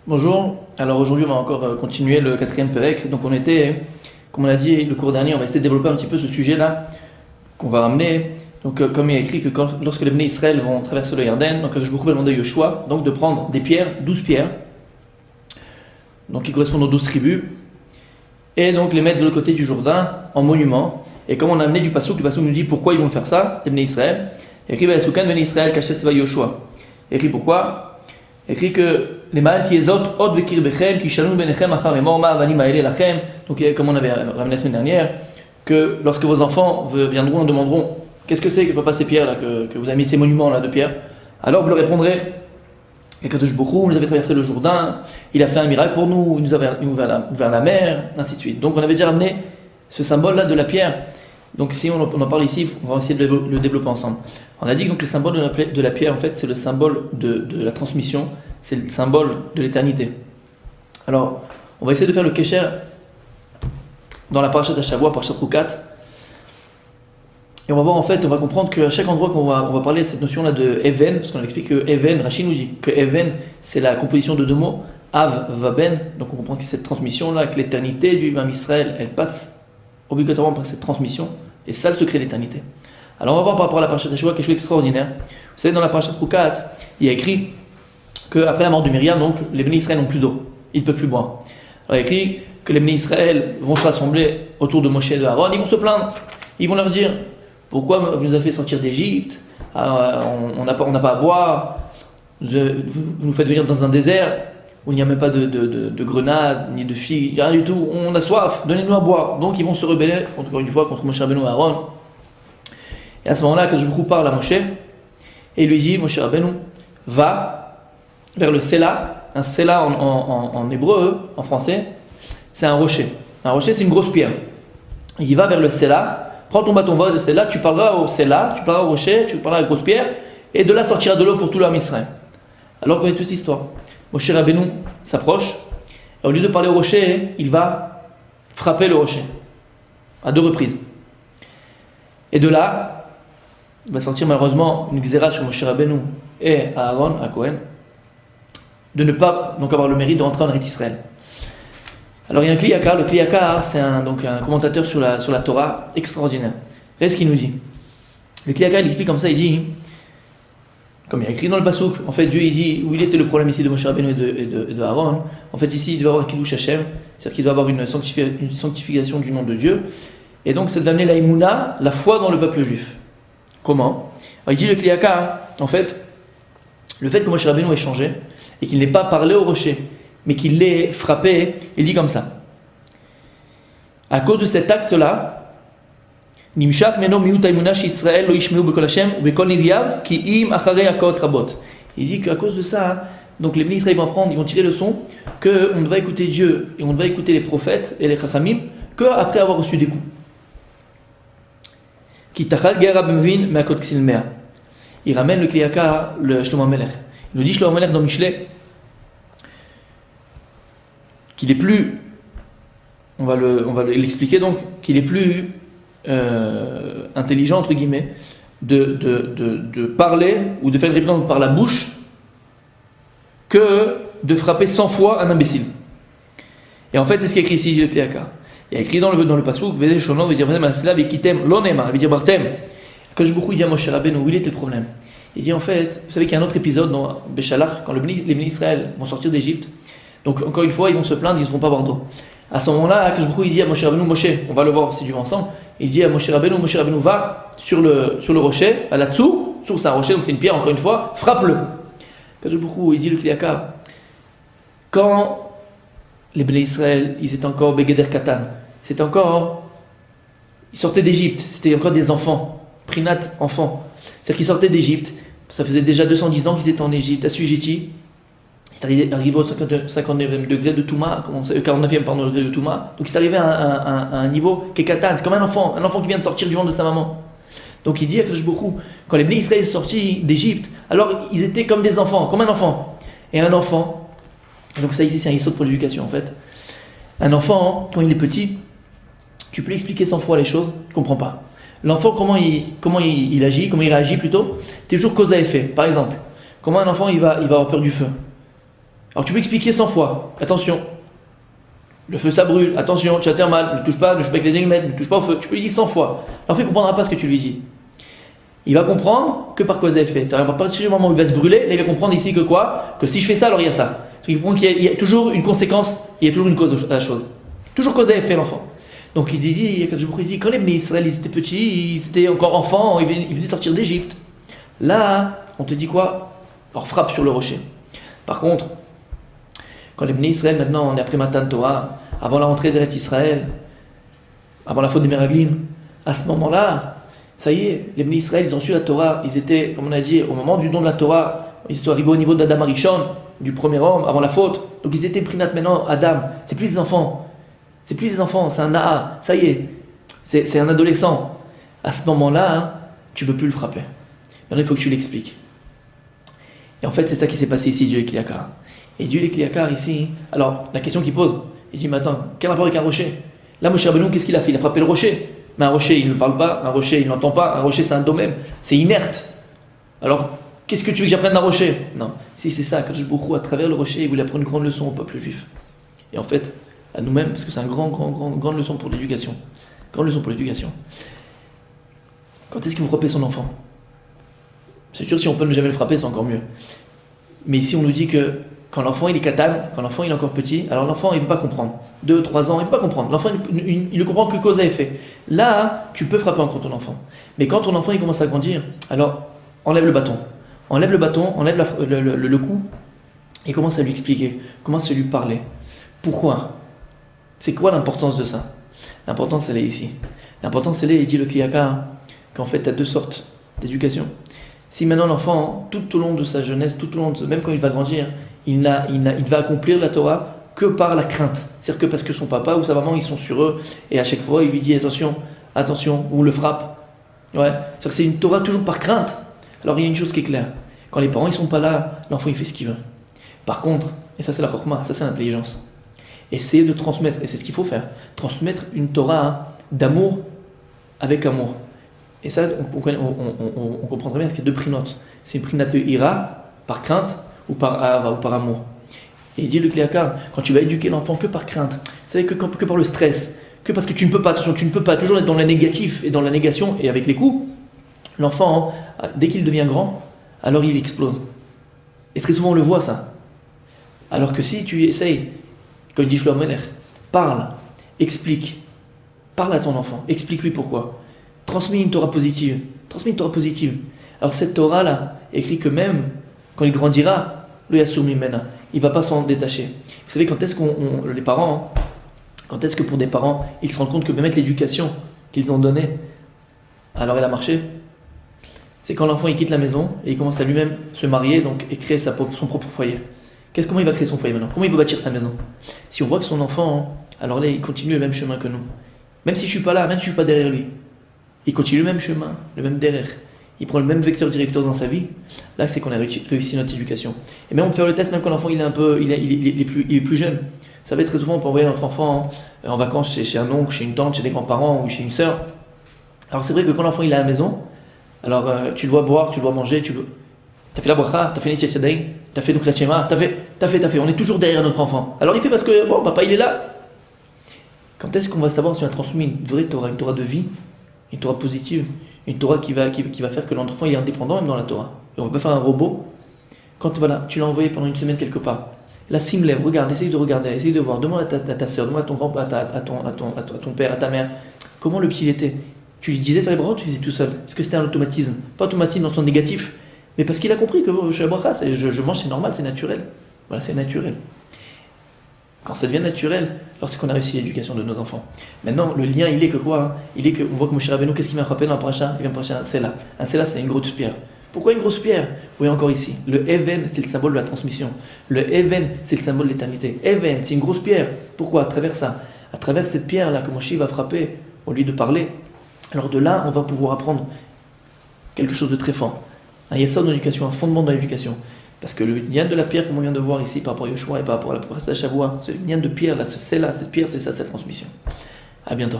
Bonjour, alors aujourd'hui on va encore continuer le quatrième Pérec. Donc on était, comme on a dit le cours dernier, on va essayer de développer un petit peu ce sujet-là qu'on va ramener. Donc comme il y a écrit que lorsque les Bnei Israël vont traverser le Yarden, donc je vais demander à Yoshua donc de prendre des pierres, 12 pierres, donc qui correspondent aux 12 tribus, et donc les mettre de l'autre côté du Jourdain en monument. Et comme on a amené du Passouk, le Passouk nous dit pourquoi ils vont faire ça, les Bnei Israël. Écrit Vaïsoukan Bnei Israël Kachet Seva Yoshua. Écrit pourquoi? Écrit que les malades qui exhortent od bekir bechem qui shalom benechem achar les morma avanim aele lachem. Donc comme on avait ramené la semaine dernière, que lorsque vos enfants viendront et demanderont qu'est-ce que c'est que papa ces pierres là que vous avez mis ces monuments là de pierre, alors vous leur répondrez et Kadosh Baruch Hu nous avait traversé le Jourdain, il a fait un miracle pour nous, il nous a ouvert la mer, ainsi de suite. Donc on avait déjà ramené ce symbole là de la pierre. Donc si on en parle ici, on va essayer de le développer ensemble. On a dit que donc, le symbole de la pierre, en fait, c'est le symbole de la transmission, c'est le symbole de l'éternité. Alors, on va essayer de faire le Kesher dans la parashat Hashavua, parashat Rukat. Et on va voir, en fait, on va comprendre qu'à chaque endroit qu'on va parler de cette notion-là de Even, parce qu'on explique que Even, Rachid nous dit que Even, c'est la composition de deux mots, Av, Vaben. Donc on comprend que cette transmission-là, que l'éternité du Mam Israël, elle passe obligatoirement par cette transmission, et ça le secret de l'éternité. Alors on va voir par rapport à la parashat Hashavua quelque chose d'extraordinaire. Vous savez, dans la parashat Rukat, il y a écrit qu'après la mort de Myriam, donc, les Bnei Israël n'ont plus d'eau, ils ne peuvent plus boire. Alors il y a écrit que les Bnei Israël vont se rassembler autour de Moshe et de Aaron, ils vont se plaindre, ils vont leur dire pourquoi vous nous avez fait sortir d'Égypte, on n'a pas à boire, vous nous faites venir dans un désert où il n'y a même pas de grenades, ni de figues, rien du tout, on a soif, donnez-nous à boire. Donc ils vont se rebeller, encore une fois, contre Moshe Rabbeinu et Aaron. Et à ce moment-là, Kadosh Baruch Hu parle à Moshe, et il lui dit, Moshe Rabbeinu, va vers le Sela. Un Sela en hébreu, en français, c'est un rocher. Un rocher, c'est une grosse pierre. Il va vers le Sela, prends ton bâton, va vers le Sela, tu parleras au Sela, tu parleras au rocher, tu parleras à la grosse pierre, et de là sortira de l'eau pour tout l'homme Israël. Alors qu'on connaît toute l'histoire. Moshe Rabbeinu s'approche, et au lieu de parler au rocher, il va frapper le rocher, à 2 reprises. Et de là, il va sortir malheureusement une xéra sur Moshe Rabbeinu et à Aaron, à Cohen, de ne pas donc avoir le mérite de rentrer en Eretz Israël. Alors il y a un Kli Yakar, le Kli Yakar c'est un commentateur sur la Torah extraordinaire. Regardez ce qu'il nous dit. Le Kli Yakar il explique comme ça, il dit, comme il y a écrit dans le Passouk, en fait Dieu il dit où il était le problème ici de Moshe Rabbeinu et de Aaron. En fait ici il doit avoir un Kiddush Hashem, c'est-à-dire qu'il doit avoir une sanctification du nom de Dieu. Et donc c'est d'amener la Emouna, la foi dans le peuple juif. Comment? Alors, il dit le Kli Yakar, en fait, le fait que Moshe Rabbeinu ait changé et qu'il n'ait pas parlé au rocher, mais qu'il l'ait frappé, il dit comme ça. À cause de cet acte-là, Nimshach meno miut haimuna she'Israël lo yishmeu bekol Hashem ubekol neviav ki im acharei hakot rabot. Il dit qu'à cause de ça, donc les Bnei Israël vont apprendre, ils vont tirer le son qu'on ne va écouter Dieu et on ne va écouter les prophètes et les chachamim qu'après avoir reçu des coups. Ki tachal gera b'mevin me'akot ksil mea. Il ramène le Kli Yakar, le Shlomo HaMelech. Il nous dit Shlomo HaMelech dans Mishlei qu'il est plus, on va l'expliquer donc, qu'il est plus intelligent entre guillemets de parler ou de faire une répétition par la bouche que de frapper 100 fois un imbécile. Et en fait c'est ce qui est écrit ici le Kli Yakar. Il y a écrit dans le Passouk Veze shono veze bartem asela vekitem lo nema veut dire bartem. Quand je beaucoup dit à Moshe Rabbeinu où il était le problème. Il dit en fait, vous savez qu'il y a un autre épisode dans Béchalach quand les Bnei Israël vont sortir d'Égypte. Donc encore une fois ils vont se plaindre, ils ne vont pas boire d'eau. À ce moment-là, que je il dit à Moshe Rabbeinu, Moshe, on va le voir si du ensemble. Il dit à Moshe Rabbeinu, va sur le rocher, à la dessous, c'est un rocher, donc c'est une pierre, encore une fois, frappe-le. Quand je il dit le Kli Yakar, quand les Bnei Israël, ils étaient encore Begeder Katan, ils sortaient d'Égypte, c'était encore des enfants, Prinat, enfants. C'est-à-dire qu'ils sortaient d'Égypte, ça faisait déjà 210 ans qu'ils étaient en Égypte, assujettis. C'est arrivé au 59e degré de Touma, 49e degré de Touma. Donc c'est arrivé à un niveau qui est katan, c'est comme un enfant qui vient de sortir du ventre de sa maman. Donc il dit à Kadosh Baruch Hu, quand les Bnei Israël sont sortis d'Égypte, alors ils étaient comme des enfants, comme un enfant. Et un enfant, donc ça ici c'est un yesod pour l'éducation en fait. Un enfant, quand il est petit, tu peux lui expliquer 100 fois les choses, il ne comprend pas. L'enfant, comment il agit, comment il réagit plutôt, c'est toujours cause à effet. Par exemple, comment un enfant il va avoir peur du feu. Alors tu peux expliquer 100 fois, attention, le feu ça brûle, attention, tu vas te faire mal, ne touche pas avec les allumettes, ne touche pas au feu, tu peux lui dire 100 fois. L'enfant ne comprendra pas ce que tu lui dis. Il va comprendre que par cause à effet. C'est-à-dire à partir du moment où il va se brûler, là, il va comprendre ici que quoi? Que si je fais ça, alors il y a ça. Parce qu'il comprend qu'il y a toujours une conséquence, il y a toujours une cause à la chose. Toujours cause à effet, l'enfant. Donc il dit, quand les Bnei Israël ils étaient petits, ils étaient encore enfants, ils venaient de sortir d'Égypte. Là, on te dit quoi? Alors frappe sur le rocher. Par contre, quand les Bnei Israël, maintenant, on est après Matan Torah, avant la rentrée d'Eretz Israël, avant la faute des Meraglim, à ce moment-là, ça y est, les Bnei Israël, ils ont su la Torah, ils étaient, comme on a dit, au moment du don de la Torah, ils sont arrivés au niveau d'Adam Arishon, du premier homme, avant la faute. Donc ils étaient prinat maintenant, Adam, c'est plus des enfants. C'est plus des enfants, c'est un Na'a, ça y est, c'est un adolescent. À ce moment-là, hein, tu ne peux plus le frapper. Maintenant, il faut que tu l'expliques. Et en fait, c'est ça qui s'est passé ici, Dieu et Kliakar. Et Dieu et Kliakar ici, alors la question qu'il pose, il dit, mais attends, quel rapport avec un rocher? Là, Moshe Rabbeinu, qu'est-ce qu'il a fait? Il a frappé le rocher. Mais un rocher, il ne parle pas, un rocher, il n'entend pas, un rocher, c'est un domaine, c'est inerte. Alors, qu'est-ce que tu veux que j'apprenne d'un rocher? Non, si c'est ça, Kadosh Baruch Hu, à travers le rocher, il voulait apprendre une grande leçon au peuple juif. Et en fait, à nous-mêmes, parce que c'est une grande leçon pour l'éducation. Grande leçon pour l'éducation. Quand est-ce que vous frappez son enfant? C'est sûr, si on peut ne jamais le frapper, c'est encore mieux. Mais ici, on nous dit que quand l'enfant il est katan, quand l'enfant il est encore petit, alors l'enfant il ne peut pas comprendre. 2, 3 ans, il ne peut pas comprendre. L'enfant il ne comprend que cause à effet. Là, tu peux frapper encore ton enfant. Mais quand ton enfant il commence à grandir, alors enlève le bâton. Enlève le bâton, enlève le cou et commence à lui expliquer, commence à lui parler. Pourquoi? C'est quoi l'importance de ça? L'importance elle est ici. L'importance elle est, il dit le Kliakar, qu'en fait tu as 2 sortes d'éducation. Si maintenant l'enfant, tout au long de sa jeunesse, tout au long de, même quand il va grandir, il ne va accomplir la Torah que par la crainte. C'est-à-dire que parce que son papa ou sa maman, ils sont sur eux, et à chaque fois, il lui dit attention, attention, ou le frappe. Ouais. C'est-à-dire que c'est une Torah toujours par crainte. Alors il y a une chose qui est claire. Quand les parents ne sont pas là, l'enfant il fait ce qu'il veut. Par contre, et ça c'est la chokma, ça c'est l'intelligence, essayer de transmettre, et c'est ce qu'il faut faire, transmettre une Torah d'amour avec amour. Et ça, on comprend très bien, parce qu'il y a 2 prinotes. C'est une prinate de ira, par crainte, ou par amour. Et il dit le Kliakar, quand tu vas éduquer l'enfant que par crainte, vous savez que par le stress, que parce que tu ne peux pas, attention, tu ne peux pas toujours être dans le négatif et dans la négation, et avec les coups, l'enfant, hein, dès qu'il devient grand, alors il explose. Et très souvent on le voit ça. Alors que si tu essayes, comme dit Shlomo Melech, parle, explique, parle à ton enfant, explique-lui pourquoi. Transmets une Torah positive. Transmets une Torah positive. Alors cette Torah-là, écrit que même quand il grandira, le Yassur Mimena, il ne va pas s'en détacher. Vous savez, quand est-ce les parents, quand est-ce que pour des parents, ils se rendent compte que même avec l'éducation qu'ils ont donnée, alors elle a marché? C'est quand l'enfant il quitte la maison et il commence à lui-même se marier donc, et créer son propre foyer. Comment il va créer son foyer maintenant? Comment il peut bâtir sa maison? Si on voit que son enfant, alors là, il continue le même chemin que nous. Même si je ne suis pas là, même si je ne suis pas derrière lui. Il continue le même chemin, le même derrière. Il prend le même vecteur directeur dans sa vie. Là, c'est qu'on a réussi notre éducation. Et même on peut faire le test même quand l'enfant il est plus jeune. Ça va être très souvent, on peut envoyer notre enfant en vacances chez un oncle, chez une tante, chez des grands-parents ou chez une sœur. Alors c'est vrai que quand l'enfant il est à la maison, alors tu le vois boire, tu le vois manger, t'as fait la bracha, t'as fait les tchétchadaïn, t'as fait donc la tchéma, t'as fait. On est toujours derrière notre enfant. Alors il fait parce que bon, papa il est là. Quand est-ce qu'on va savoir si on a transmis une vraie Torah, une Torah de vie? Une Torah positive, une Torah qui va faire que l'enfant il est indépendant même dans la Torah. Et on ne va pas faire un robot. Quand voilà, tu l'as envoyé pendant une semaine quelque part, là lève, regarde, essaye de regarder, essaye de voir, demande à ta soeur, demande à ton grand-père, à ton père, à ta mère, comment le petit il était. Tu lui disais faire les bras, tu faisais tout seul. Est-ce que c'était un automatisme? Pas automatisme dans son négatif, mais parce qu'il a compris que je mange, c'est normal, c'est naturel. Voilà, c'est naturel. Quand ça devient naturel, alors c'est qu'on a réussi l'éducation de nos enfants. Maintenant, le lien, il est que quoi? Il est que, on voit que Moshe Rabbeinu, qu'est-ce qu'il m'a frappé dans la paracha? Il vient paracha un sela. Un sela, c'est une grosse pierre. Pourquoi une grosse pierre? Vous voyez encore ici. Le Even, c'est le symbole de la transmission. Le Even, c'est le symbole de l'éternité. Even, c'est une grosse pierre. Pourquoi? À travers ça. À travers cette pierre-là que Moshe va frapper, au lieu de parler. Alors de là, on va pouvoir apprendre quelque chose de très fort. Un yesod dans l'éducation, un fondement dans l'éducation. Parce que le lien de la pierre, comme on vient de voir ici, par rapport à Yoshua et par rapport à la Parashat Shavua, ce lien de pierre, là, ce sel-là, cette pierre, c'est ça, cette transmission. À bientôt.